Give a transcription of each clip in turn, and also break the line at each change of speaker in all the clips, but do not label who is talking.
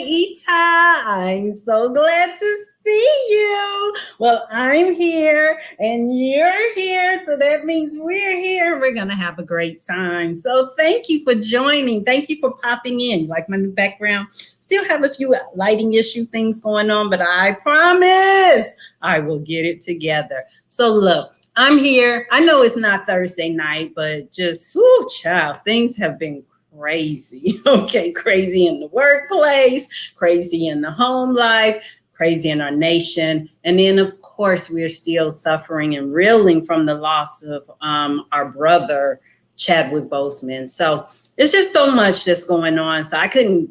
Ita. I'm so glad to see you. Well, I'm here and you're here, so that means we're here. We're going to have a great time. So thank you for joining. Thank you for popping in. You like my new background? Still have a few lighting issue things going on, but I promise I will get it together. So look, I'm here. I know it's not Thursday night, but just, whoo, child, things have been crazy. Okay, crazy in the workplace, crazy in the home life, crazy in our nation. And then, of course, we're still suffering and reeling from the loss of our brother, Chadwick Boseman. So it's just so much that's going on. So I could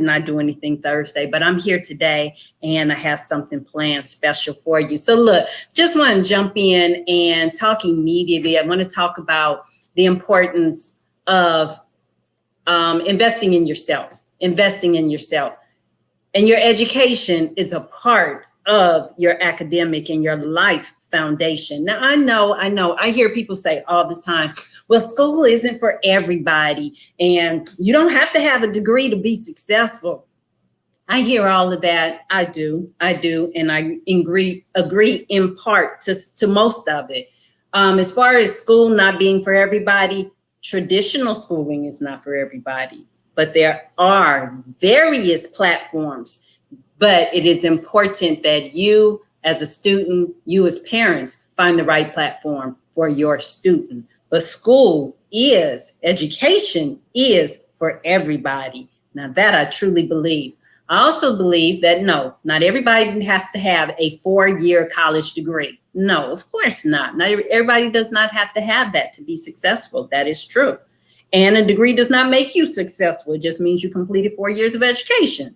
not do anything Thursday, but I'm here today and I have something planned special for you. So look, just want to jump in and talk immediately. I want to talk about the importance of investing in yourself. And your education is a part of your academic and your life foundation. Now, I know, I hear people say all the time, well, school isn't for everybody, and you don't have to have a degree to be successful. I hear all of that. I do, and I agree in part to most of it. As far as school not being for everybody, traditional schooling is not for everybody, but there are various platforms. But it is important that you as a student, you as parents, find the right platform for your student. But education is for everybody. Now that I truly believe. I also believe that no, not everybody has to have a 4-year college degree. No, of course not. Not everybody does not have to have that to be successful. That is true. And a degree does not make you successful. It just means you completed 4 years of education.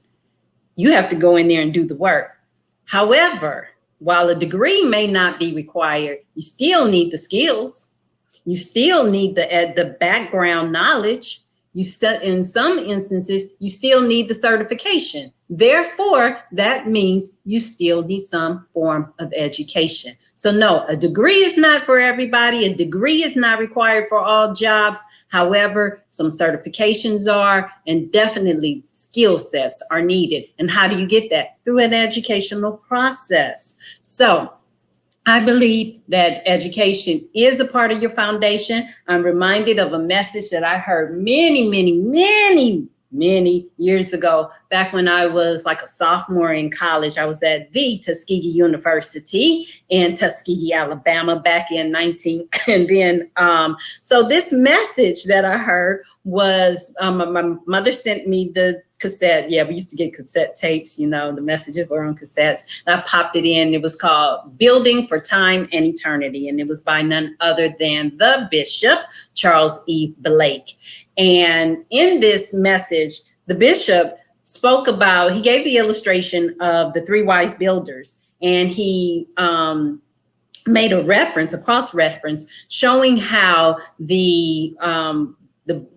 You have to go in there and do the work. However, while a degree may not be required, you still need the skills. You still need the background knowledge. In some instances, you still need the certification. Therefore, that means you still need some form of education. So no, a degree is not for everybody. A degree is not required for all jobs. However, some certifications are, and definitely skill sets are needed. And how do you get that? Through an educational process. So I believe that education is a part of your foundation. I'm reminded of a message that I heard many years ago, back when I was like a sophomore in college. I was at the Tuskegee University in Tuskegee, Alabama, back in so this message that I heard was, my mother sent me the cassette. Yeah, we used to get cassette tapes, the messages were on cassettes. And I popped it in. It was called Building for Time and Eternity. And it was by none other than the Bishop, Charles E. Blake. And in this message, the bishop he gave the illustration of the 3 wise builders. And he made a cross-reference showing how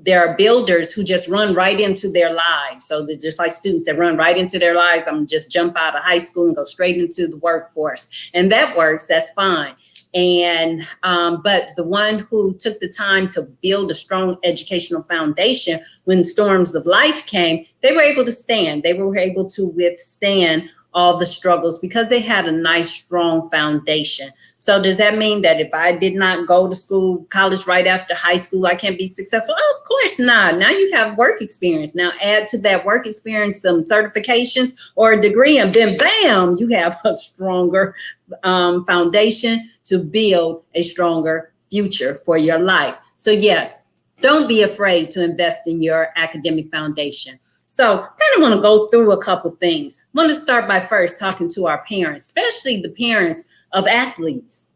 there are builders who just run right into their lives. So they're just like students that run right into their lives. I'm gonna just jump out of high school and go straight into the workforce. And that works, that's fine. And but the one who took the time to build a strong educational foundation, when storms of life came, they were able to stand. They were able to withstand all the struggles because they had a nice, strong foundation. So does that mean that if I did not go to college right after high school, I can't be successful? Oh, of course not. Now you have work experience. Now add to that work experience some certifications or a degree, and then bam, you have a stronger foundation to build a stronger future for your life. So yes, don't be afraid to invest in your academic foundation. So kind of want to go through a couple things. I want to start by first talking to our parents, especially the parents of athletes.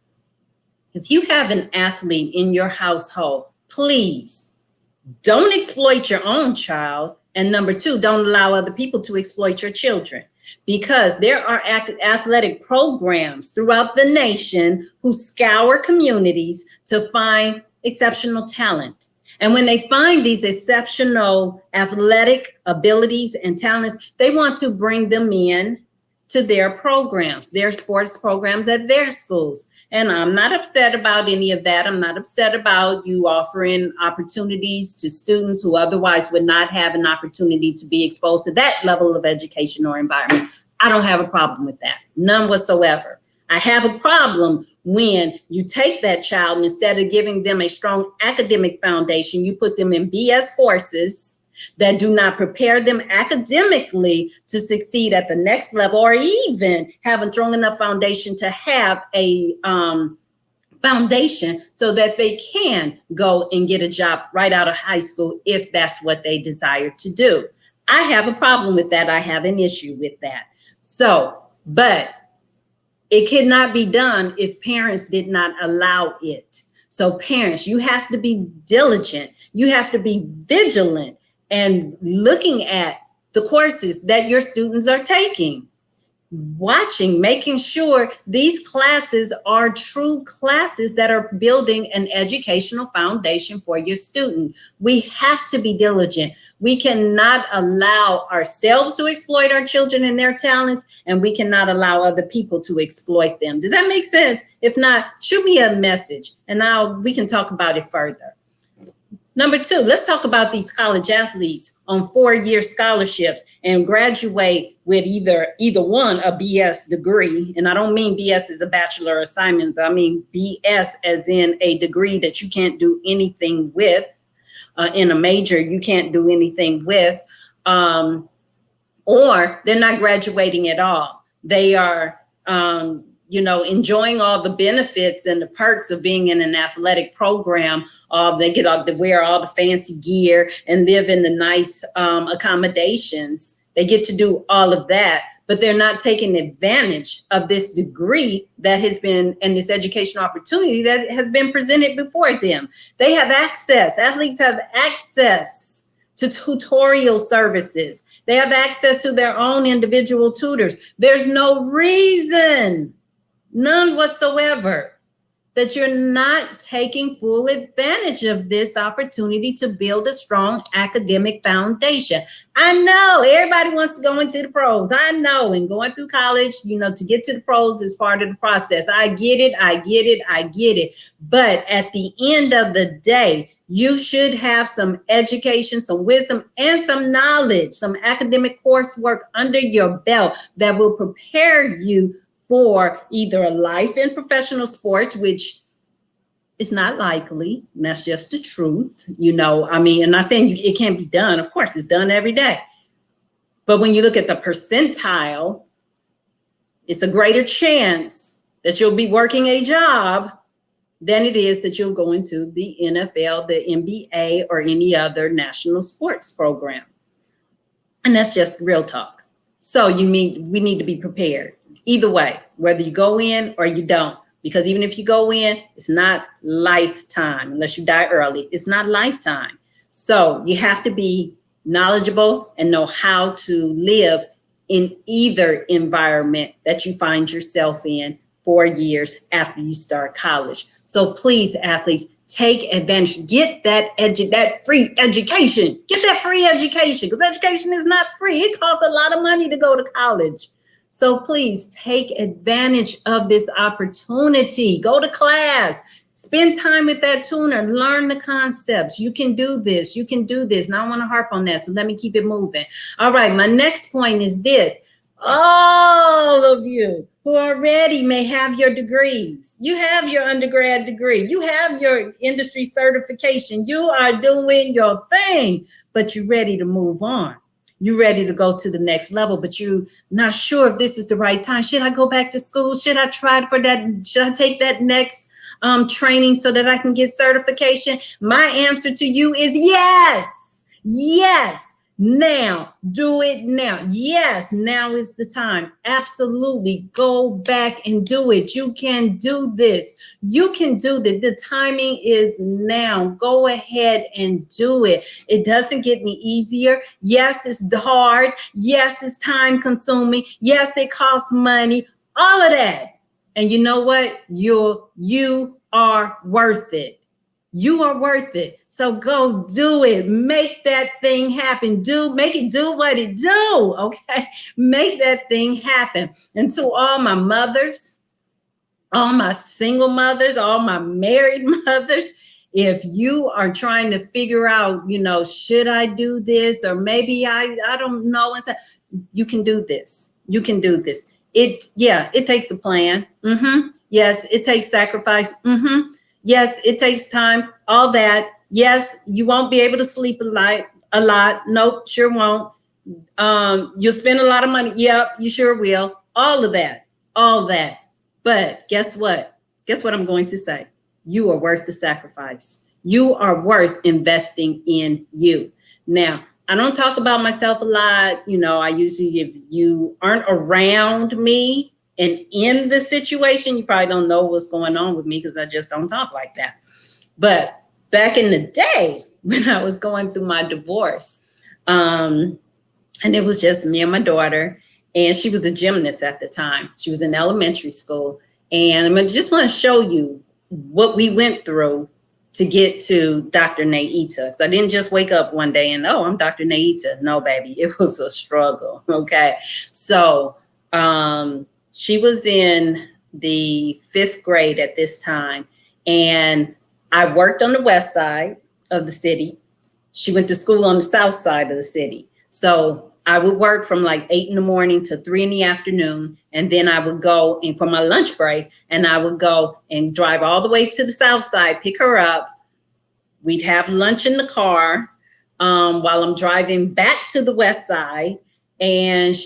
If you have an athlete in your household, please don't exploit your own child. And number 2, don't allow other people to exploit your children, because there are athletic programs throughout the nation who scour communities to find exceptional talent. And when they find these exceptional athletic abilities and talents, they want to bring them in to their programs, their sports programs at their schools. And I'm not upset about any of that. I'm not upset about you offering opportunities to students who otherwise would not have an opportunity to be exposed to that level of education or environment. I don't have a problem with that, none whatsoever. I have a problem when you take that child and instead of giving them a strong academic foundation, you put them in BS courses that do not prepare them academically to succeed at the next level, or even have a strong enough foundation to have a foundation so that they can go and get a job right out of high school if that's what they desire to do. I have a problem with that. I have an issue with that. So, but it cannot be done if parents did not allow it. So parents, you have to be diligent. You have to be vigilant and looking at the courses that your students are taking, watching, making sure these classes are true classes that are building an educational foundation for your student. We have to be diligent. We cannot allow ourselves to exploit our children and their talents, and we cannot allow other people to exploit them. Does that make sense? If not, shoot me a message and we can talk about it further. Number two, let's talk about these college athletes on 4-year scholarships and graduate with either one, a BS degree. And I don't mean BS as a bachelor assignment, but I mean BS as in a degree that you can't do anything with, in a major you can't do anything with, or they're not graduating at all. They are, enjoying all the benefits and the perks of being in an athletic program. They get to wear all the fancy gear and live in the nice accommodations. They get to do all of that, but they're not taking advantage of this degree that has been, and this educational opportunity that has been presented before them. They have access, athletes have access to tutorial services. They have access to their own individual tutors. There's no reason, none whatsoever, that you're not taking full advantage of this opportunity to build a strong academic foundation. I know everybody wants to go into the pros. I know, and going through college, to get to the pros is part of the process. I get it. But at the end of the day, you should have some education, some wisdom, and some knowledge, some academic coursework under your belt that will prepare you for either a life in professional sports, which is not likely, and that's just the truth. I'm not saying it can't be done. Of course, it's done every day. But when you look at the percentile, it's a greater chance that you'll be working a job than it is that you'll go into the NFL, the NBA, or any other national sports program. And that's just real talk. So we need to be prepared. Either way, whether you go in or you don't, because even if you go in, it's not lifetime unless you die early. It's not lifetime. So you have to be knowledgeable and know how to live in either environment that you find yourself in 4 years after you start college. So please, athletes, take advantage. Get that free education. Get that free education, because education is not free. It costs a lot of money to go to college. So please take advantage of this opportunity. Go to class, spend time with that tutor, learn the concepts. You can do this. You can do this. Now I want to harp on that. So let me keep it moving. All right. My next point is this. All of you who already may have your degrees, you have your undergrad degree, you have your industry certification, you are doing your thing, but you're ready to move on. You're ready to go to the next level, but you're not sure if this is the right time. Should I go back to school? Should I try for that? Should I take that next training so that I can get certification? My answer to you is yes. Yes. Now, do it now. Yes, now is the time. Absolutely. Go back and do it. You can do this. You can do this. The timing is now. Go ahead and do it. It doesn't get any easier. Yes, it's hard. Yes, it's time consuming. Yes, it costs money. All of that. And you know what? You are worth it. You are worth it. So go do it. Make that thing happen. Make it do what it do. Okay. Make that thing happen. And to all my mothers, all my single mothers, all my married mothers, if you are trying to figure out, should I do this, or maybe I don't know, you can do this. You can do this. It takes a plan. Yes, it takes sacrifice. Yes, it takes time. All that. Yes, you won't be able to sleep a lot. Nope, sure won't. You'll spend a lot of money. Yep, you sure will. All of that. All that. But guess what? Guess what I'm going to say? You are worth the sacrifice. You are worth investing in you. Now, I don't talk about myself a lot. I usually, if you aren't around me and in the situation, you probably don't know what's going on with me because I just don't talk like that. But back in the day when I was going through my divorce, and it was just me and my daughter, and she was a gymnast at the time. She was in elementary school. And I just want to show you what we went through to get to Dr. Naita. I didn't just wake up one day and, oh, I'm Dr. Naita. No, baby, it was a struggle. Okay. So she was in the 5th grade at this time. And I worked on the west side of the city. She went to school on the south side of the city. So I would work from like 8 in the morning to 3 in the afternoon. And then I would go in for my lunch break, and I would go and drive all the way to the south side, pick her up. We'd have lunch in the car while I'm driving back to the west side. And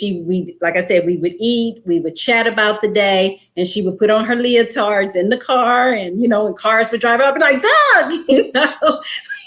like I said, we would eat, we would chat about the day, and she would put on her leotards in the car, and, and cars would drive up and like, Doug,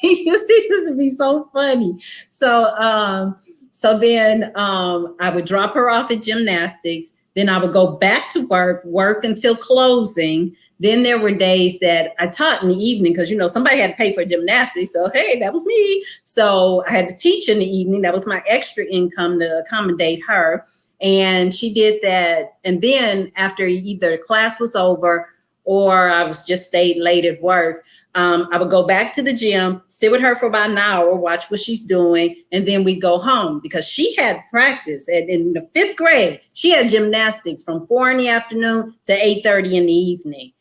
it used to be so funny. So then I would drop her off at gymnastics. Then I would go back to work until closing. Then there were days that I taught in the evening because, somebody had to pay for gymnastics. So, hey, that was me. So I had to teach in the evening. That was my extra income to accommodate her. And she did that. And then after either class was over or I was just stayed late at work, I would go back to the gym, sit with her for about an hour, watch what she's doing, and then we'd go home because she had practice. And in the 5th grade, she had gymnastics from 4 in the afternoon to 8:30 in the evening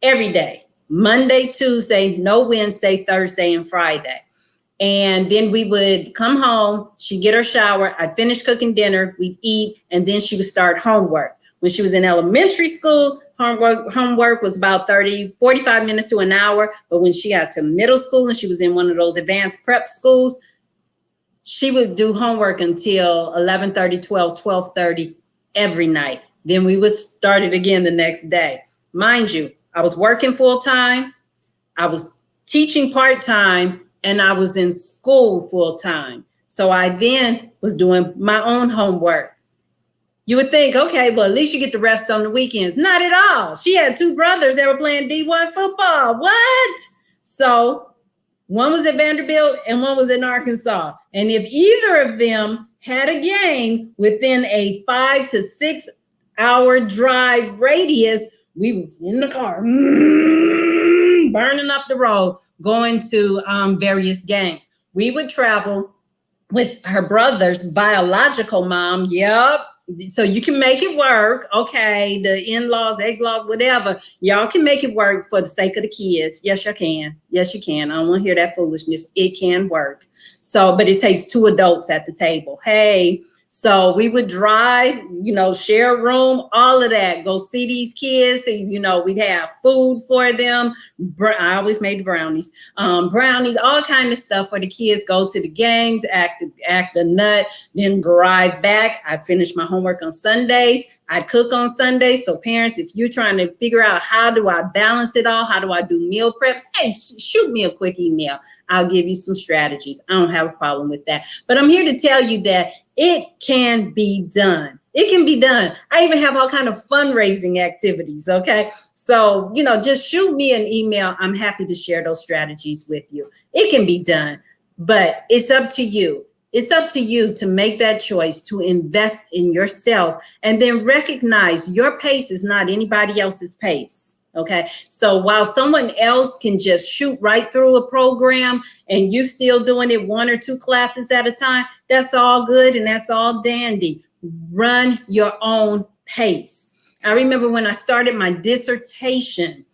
every day, Monday, Tuesday, no Wednesday, Thursday, and Friday. And then we would come home, she'd get her shower, I'd finish cooking dinner, we'd eat, and then she would start homework. When she was in elementary school, homework was about 45 minutes to an hour. But when she got to middle school and she was in one of those advanced prep schools, she would do homework until 11:30, 12:30 every night. Then we would start it again the next day. Mind you, I was working full time, I was teaching part time, and I was in school full time. So I then was doing my own homework. You would think, okay, well, at least you get to rest on the weekends. Not at all. She had 2 brothers that were playing D1 football. What? So one was at Vanderbilt and one was in Arkansas. And if either of them had a game within a 5 to 6 hour drive radius, we was in the car, burning up the road, going to various games. We would travel with her brother's biological mom. Yep. So you can make it work. Okay, the in-laws, ex-laws, whatever. Y'all can make it work for the sake of the kids. Yes, you can. Yes, you can. I don't want to hear that foolishness. It can work. So, but it takes 2 adults at the table. Hey, so we would drive, share a room, all of that. Go see these kids. We'd have food for them. I always made brownies, all kind of stuff for the kids. Go to the games, act a nut, then drive back. I finished my homework on Sundays. I cook on Sundays. So parents, if you're trying to figure out how do I balance it all, how do I do meal preps, hey, shoot me a quick email. I'll give you some strategies. I don't have a problem with that. But I'm here to tell you that it can be done. It can be done. I even have all kind of fundraising activities. Okay. So, just shoot me an email. I'm happy to share those strategies with you. It can be done, but it's up to you. It's up to you to make that choice to invest in yourself and then recognize your pace is not anybody else's pace. Okay. So while someone else can just shoot right through a program and you still doing it 1 or 2 classes at a time, that's all good and that's all dandy. Run your own pace. I remember when I started my dissertation,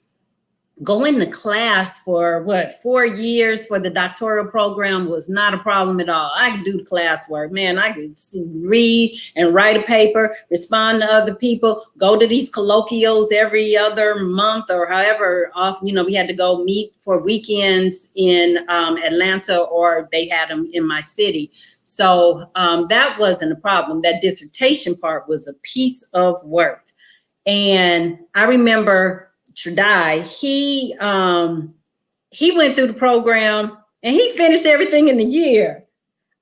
going to class for 4 years for the doctoral program was not a problem at all. I could do the classwork, man. I could read and write a paper, respond to other people, go to these colloquials every other month or however often, we had to go meet for weekends in Atlanta, or they had them in my city. So that wasn't a problem. That dissertation part was a piece of work. And I remember Tradai, he went through the program and he finished everything in a year.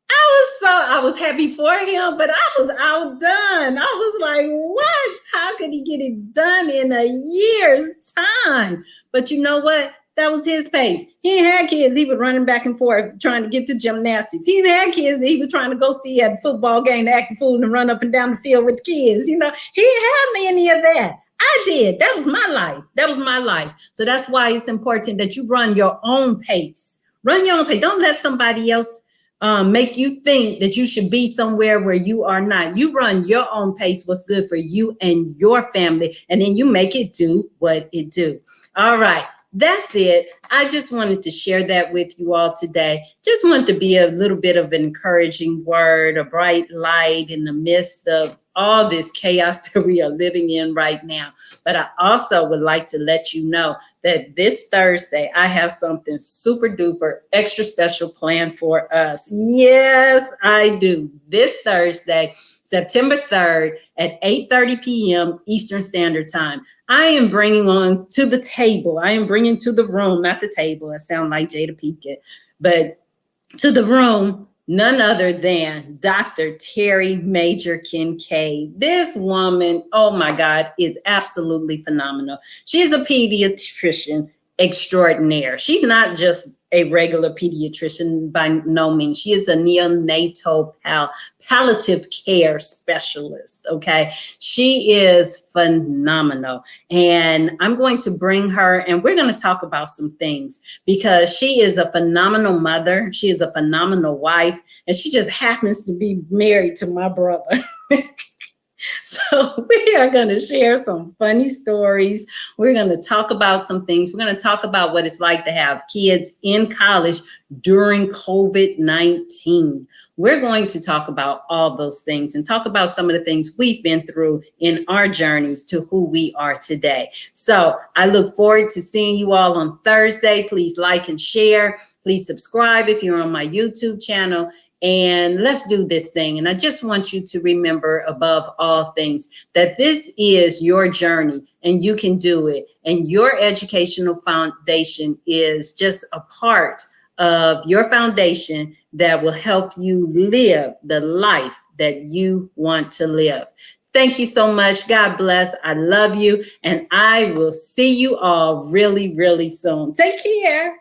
I was happy for him, but I was outdone. I was like, what? How could he get it done in a year's time? But you know what? That was his pace. He ain't had kids. He was running back and forth trying to get to gymnastics. He ain't had kids. He was trying to go see at a football game, act the fool and run up and down the field with the kids. He didn't have any of that. I did. That was my life. That was my life. So that's why it's important that you run your own pace. Run your own pace. Don't let somebody else make you think that you should be somewhere where you are not. You run your own pace, what's good for you and your family, and then you make it do what it do. All right. That's it. I just wanted to share that with you all today. Just wanted to be a little bit of an encouraging word, a bright light in the midst of all this chaos that we are living in right now. But I also would like to let you know that this Thursday, I have something super duper extra special planned for us. Yes, I do. This Thursday, September 3rd at 8:30 p.m. Eastern Standard Time. I am bringing on to the table. I am bringing to the room, not the table. I sound like Jada Pinkett, but to the room, none other than Dr. Terry Major Kincaid. This woman, oh my God, is absolutely phenomenal. She's a pediatrician extraordinaire. She's not just a regular pediatrician by no means. She is a neonatal palliative care specialist, okay? She is phenomenal. And I'm going to bring her and we're going to talk about some things because she is a phenomenal mother. She is a phenomenal wife, and she just happens to be married to my brother. So we are going to share some funny stories. We're going to talk about some things. We're going to talk about what it's like to have kids in college during COVID-19. We're going to talk about all those things and talk about some of the things we've been through in our journeys to who we are today. So I look forward to seeing you all on Thursday. Please like and share. Please subscribe if you're on my YouTube channel. And let's do this thing. And I just want you to remember above all things that this is your journey and you can do it. And your educational foundation is just a part of your foundation that will help you live the life that you want to live. Thank you so much. God bless. I love you. And I will see you all really, really soon. Take care.